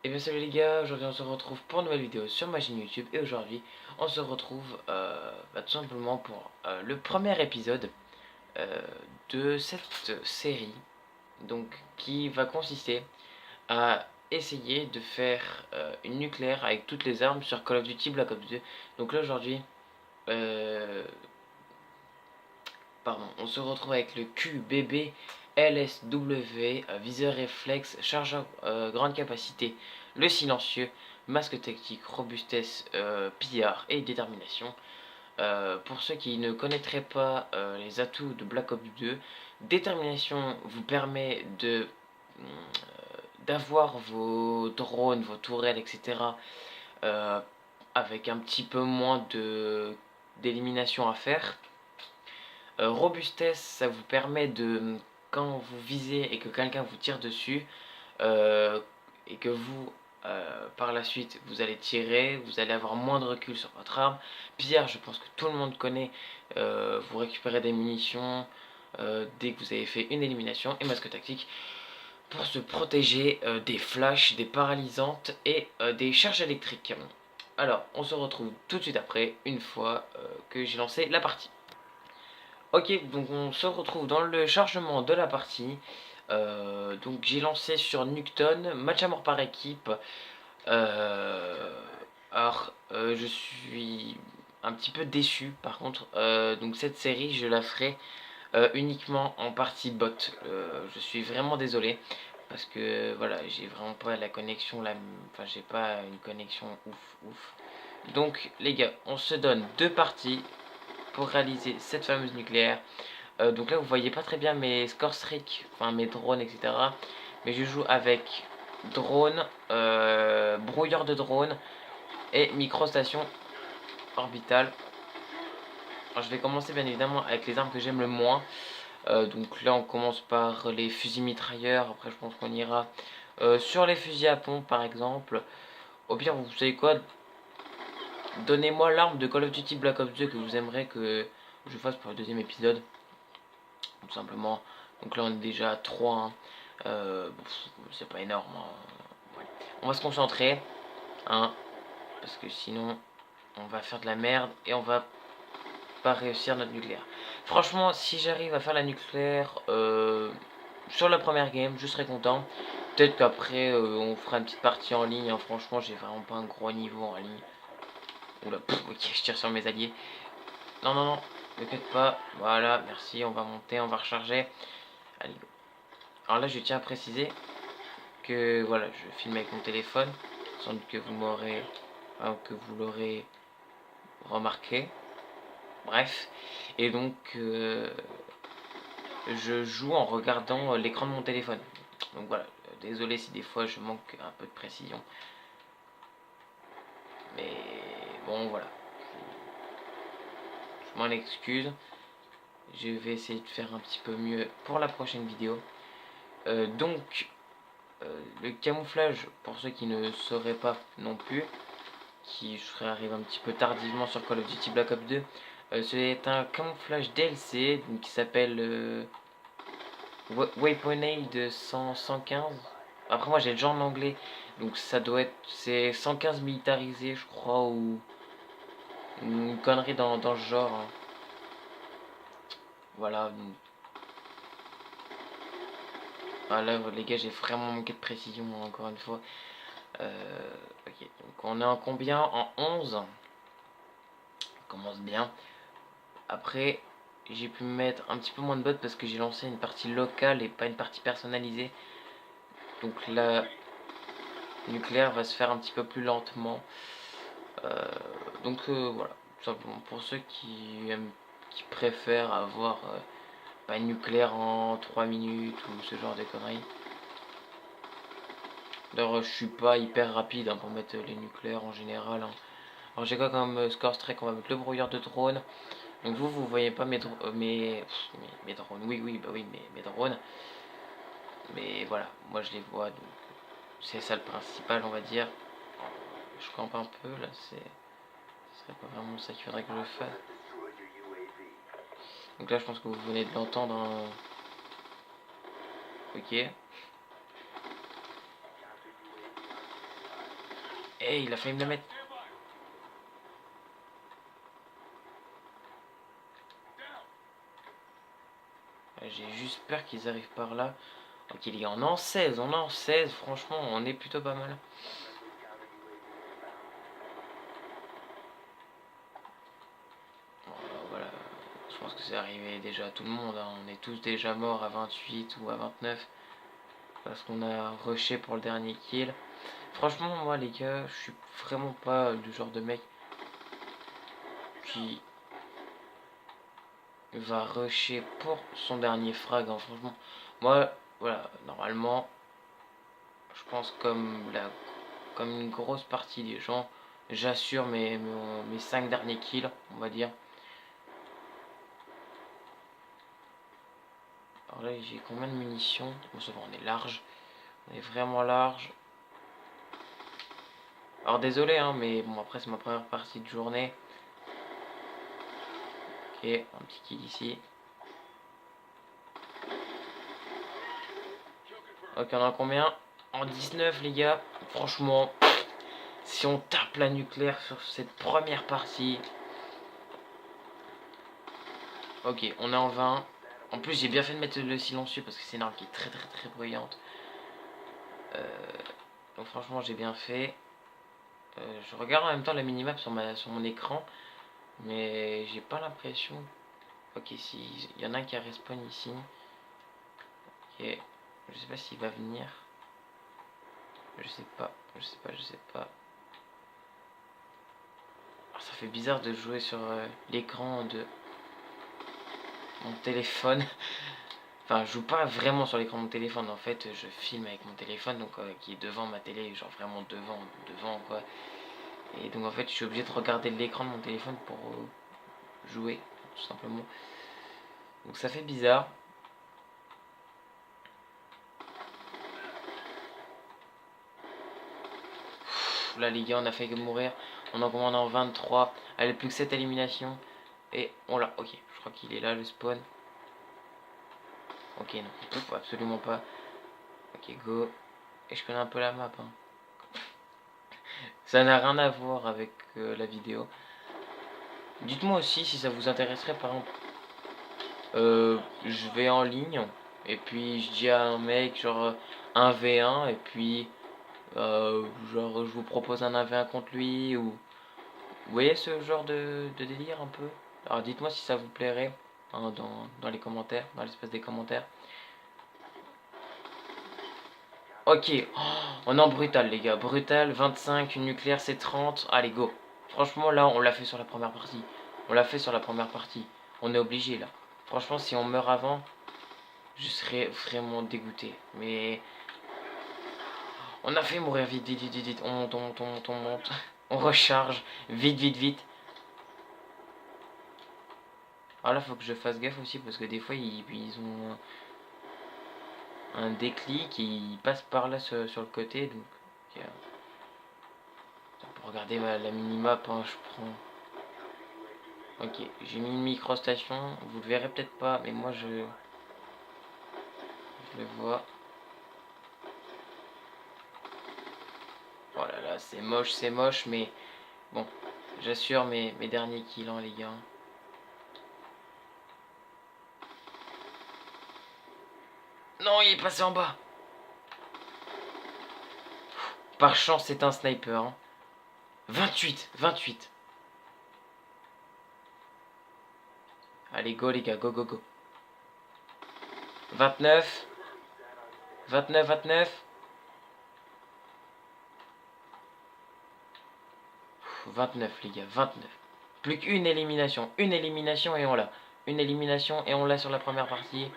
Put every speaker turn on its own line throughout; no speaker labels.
Et bien salut les gars, aujourd'hui on se retrouve pour une nouvelle vidéo sur ma chaîne YouTube. Et aujourd'hui on se retrouve tout simplement pour le premier épisode euh, de cette série, donc qui va consister à essayer de faire une nucléaire avec toutes les armes sur Call of Duty Black Ops 2. Donc là aujourd'hui, euh, on se retrouve avec le QBB LSW, viseur réflexe, chargeur grande capacité, le silencieux, masque tactique, robustesse, pillard et détermination. Pour ceux qui ne connaîtraient pas les atouts de Black Ops 2, détermination vous permet d'avoir vos drones, vos tourelles, etc. euh, avec un petit peu moins d'élimination à faire. Robustesse, ça vous permet de, quand vous visez et que quelqu'un vous tire dessus, euh, et que vous, par la suite, vous allez tirer, vous allez avoir moins de recul sur votre arme. Pierre, je pense que tout le monde connaît, vous récupérez des munitions dès que vous avez fait une élimination. Et masque tactique pour se protéger des flashs, des paralysantes et des charges électriques. Alors, on se retrouve tout de suite après, une fois que j'ai lancé la partie. Ok, donc on se retrouve dans le chargement de la partie. Donc j'ai lancé sur Nuketown, match à mort par équipe. Euh, je suis un petit peu déçu par contre. Donc cette série, je la ferai uniquement en partie bot. Je suis vraiment désolé parce que voilà, j'ai vraiment pas la connexion, enfin j'ai pas une connexion ouf. Donc les gars, on se donne deux parties pour réaliser cette fameuse nucléaire. Donc là vous voyez pas très bien mes score streak, enfin mes drones, etc. Mais je joue avec drone, brouilleur de drone et microstation orbitale. Alors je vais commencer bien évidemment avec les armes que j'aime le moins. Donc là on commence par les fusils mitrailleurs. Après je pense qu'on ira sur les fusils à pompe par exemple. Au pire vous savez quoi, donnez-moi l'arme de Call of Duty Black Ops 2 que vous aimeriez que je fasse pour le deuxième épisode. Tout simplement. Donc là on est déjà à 3 hein. C'est pas énorme hein. Ouais. On va se concentrer hein, parce que sinon on va faire de la merde et on va pas réussir notre nucléaire. Franchement si j'arrive à faire la nucléaire sur la première game je serai content. Peut-être qu'après on fera une petite partie en ligne hein. Franchement j'ai vraiment pas un gros niveau en ligne. Oula, ok je tire sur mes alliés. Non non non, ne t'inquiète pas. Voilà, merci, on va monter, on va recharger. Allez go. Alors là je tiens à préciser que voilà, je filme avec mon téléphone, sans doute que vous m'aurez, enfin, que vous l'aurez remarqué. Bref, et donc je joue en regardant l'écran de mon téléphone. Donc voilà, désolé si des fois je manque un peu de précision. Mais bon voilà, je m'en excuse. Je vais essayer de faire un petit peu mieux pour la prochaine vidéo. Donc le camouflage, pour ceux qui ne sauraient pas non plus, qui serait arrivé un petit peu tardivement sur Call of Duty Black Ops 2. C'est un camouflage DLC donc, qui s'appelle Weaponade 115. Après moi j'ai le genre en anglais, donc ça doit être, c'est 115 militarisé je crois, ou une connerie dans ce genre hein. Voilà, donc, voilà les gars j'ai vraiment manqué de précision encore une fois. Ok, donc on est en combien? En 11. On commence bien. Après, j'ai pu mettre un petit peu moins de bots parce que j'ai lancé une partie locale et pas une partie personnalisée. Donc la nucléaire va se faire un petit peu plus lentement. Voilà, tout simplement pour ceux qui préfèrent avoir pas une nucléaire en 3 minutes ou ce genre de conneries. D'ailleurs, je suis pas hyper rapide hein, pour mettre les nucléaires en général hein. Alors j'ai quoi comme score strike? On va mettre le brouilleur de drone. Donc vous voyez pas mes drones, mes drones, oui, bah oui, mes drones. Mais voilà, moi je les vois, donc c'est ça le principal, on va dire. Je campe un peu, là, ce serait pas vraiment ça qu'il faudrait que je fasse. Donc là, je pense que vous venez de l'entendre. Hein. Ok. Eh, il a failli me la mettre. J'ai juste peur qu'ils arrivent par là. Ok les gars, on est en 16, on est en 16, franchement, on est plutôt pas mal. Voilà, je pense que c'est arrivé déjà à tout le monde, hein. On est tous déjà morts à 28 ou à 29. Parce qu'on a rushé pour le dernier kill. Franchement, moi les gars, je suis vraiment pas du genre de mec qui va rusher pour son dernier frag, hein. Franchement, moi, voilà, normalement, je pense comme une grosse partie des gens, j'assure mes 5 derniers kills, on va dire. Alors là, j'ai combien de munitions? Bon, ça va, on est large. On est vraiment large. Alors désolé, hein, mais bon, après, c'est ma première partie de journée. Ok, un petit kill ici. Ok, on en a combien? En 19, les gars. Franchement, si on tape la nucléaire sur cette première partie. Ok, on est en 20. En plus, j'ai bien fait de mettre le silencieux parce que c'est une arme qui est très très très bruyante. Donc franchement, j'ai bien fait. Je regarde en même temps la minimap sur mon écran. Mais j'ai pas l'impression. Ok, si, il y en a un qui a respawn ici. Ok, je sais pas s'il va venir. Je sais pas, je sais pas, je sais pas. Alors, ça fait bizarre de jouer sur l'écran de mon téléphone. Enfin, je joue pas vraiment sur l'écran de mon téléphone. En fait, je filme avec mon téléphone, donc qui est devant ma télé, genre vraiment devant quoi. Et donc en fait, je suis obligé de regarder l'écran de mon téléphone pour jouer, tout simplement. Donc ça fait bizarre. Là les gars, on a fait que mourir. On en commande en 23. Allez, plus que 7 éliminations. Et on l'a. Ok, je crois qu'il est là le spawn. Ok, non, absolument pas. Ok, go. Et je connais un peu la map, hein. Ça n'a rien à voir avec la vidéo. Dites-moi aussi si ça vous intéresserait, par exemple. Je vais en ligne. Et puis je dis à un mec, genre 1v1. Et puis, genre, je vous propose un 1v1 contre lui. Ou vous voyez ce genre de délire un peu. Alors dites-moi si ça vous plairait, hein, dans les commentaires, dans l'espace des commentaires. Ok, oh, on est en brutal les gars, brutal, 25, une nucléaire c'est 30, allez go. Franchement là on l'a fait sur la première partie, on l'a fait sur la première partie, on est obligé là. Franchement si on meurt avant, je serais vraiment dégoûté. Mais on a fait mourir vite, vite, vite, vite, vite. On monte, on monte, on monte, on monte. On recharge, vite, vite, vite. Alors là faut que je fasse gaffe aussi parce que des fois ils ont un déclic et il passe par là sur le côté. Donc okay. Pour regarder la minimap, hein, je prends. Ok, j'ai mis une micro station. Vous le verrez peut-être pas, mais moi je le vois. Oh là là, c'est moche, mais bon, j'assure mes derniers kills, hein, les gars. Non, il est passé en bas. Par chance, c'est un sniper, hein. 28, 28. Allez, go les gars, go, go, go. 29. 29, 29. 29 les gars, 29. Plus qu'une élimination. Une élimination et on l'a. Une élimination et on l'a sur la première partie.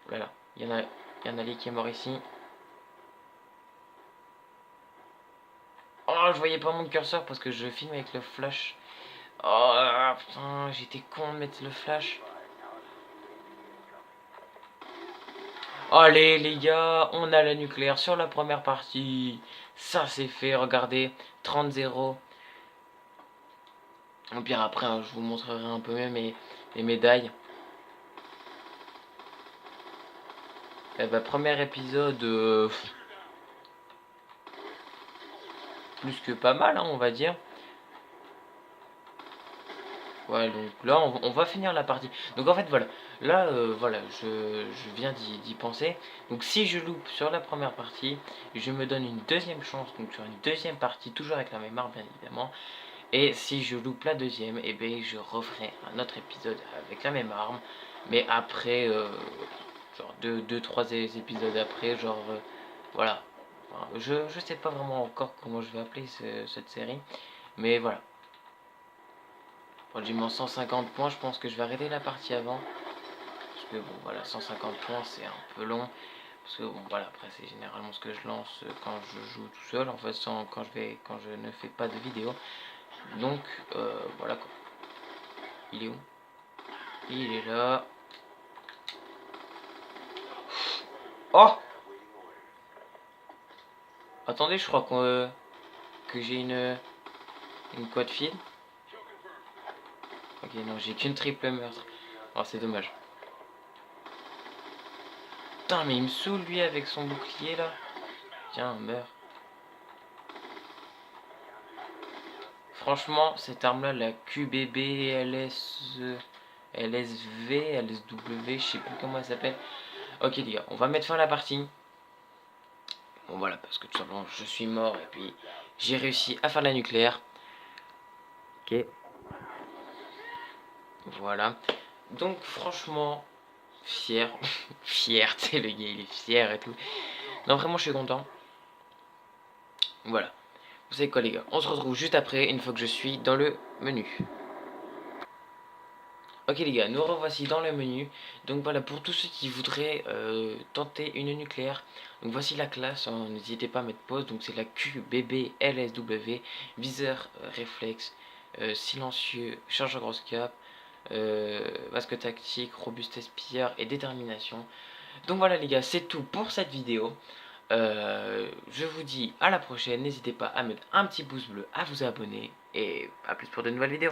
Oh là là, il y en a qui est mort ici. Oh, je voyais pas mon curseur parce que je filme avec le flash. Oh putain, j'étais con de mettre le flash. Allez les gars, on a la nucléaire sur la première partie. Ça c'est fait, regardez. 30-0. Au pire après, hein, je vous montrerai un peu même mes médailles. Eh bah, premier épisode. plus que pas mal, hein, on va dire. Ouais, donc là, on va finir la partie. Donc en fait, voilà. Là, voilà, je viens d'y penser. Donc si je loupe sur la première partie, je me donne une deuxième chance, donc sur une deuxième partie, toujours avec la même arme, bien évidemment. Et si je loupe la deuxième, et bien je referai un autre épisode avec la même arme. Mais après, genre 3 épisodes après, genre, voilà. Enfin, je sais pas vraiment encore comment je vais appeler cette série. Mais voilà. Bon, j'ai mis 150 points, je pense que je vais arrêter la partie avant. Parce que bon, voilà, 150 points c'est un peu long. Parce que bon, voilà, après c'est généralement ce que je lance quand je joue tout seul, en fait, quand je ne fais pas de vidéo. Donc, voilà quoi. Il est où? Il est là. Oh! Attendez, je crois que j'ai une quad fil. Ok, non, j'ai qu'une triple meurtre. Oh, c'est dommage. Putain, mais il me saoule lui avec son bouclier là. Tiens, meurs. Franchement, cette arme là, la QBB, LSV, LSW, je sais plus comment elle s'appelle. Ok les gars, on va mettre fin à la partie. Bon voilà, parce que tout simplement je suis mort et puis j'ai réussi à faire la nucléaire. Ok. Voilà. Donc franchement, fier. Fier, tu sais, le gars il est fier et tout. Non, vraiment je suis content. Voilà. Vous savez quoi les gars, on se retrouve juste après, une fois que je suis dans le menu. Ok les gars, nous revoici dans le menu. Donc voilà, pour tous ceux qui voudraient tenter une nucléaire, donc voici la classe, hein, n'hésitez pas à mettre pause. Donc c'est la QBB-LSW, viseur réflexe, silencieux, chargeur grosse cap, masque tactique, robustesse pilleur et détermination. Donc voilà les gars, c'est tout pour cette vidéo. Je vous dis à la prochaine, n'hésitez pas à mettre un petit pouce bleu, à vous abonner et à plus pour de nouvelles vidéos.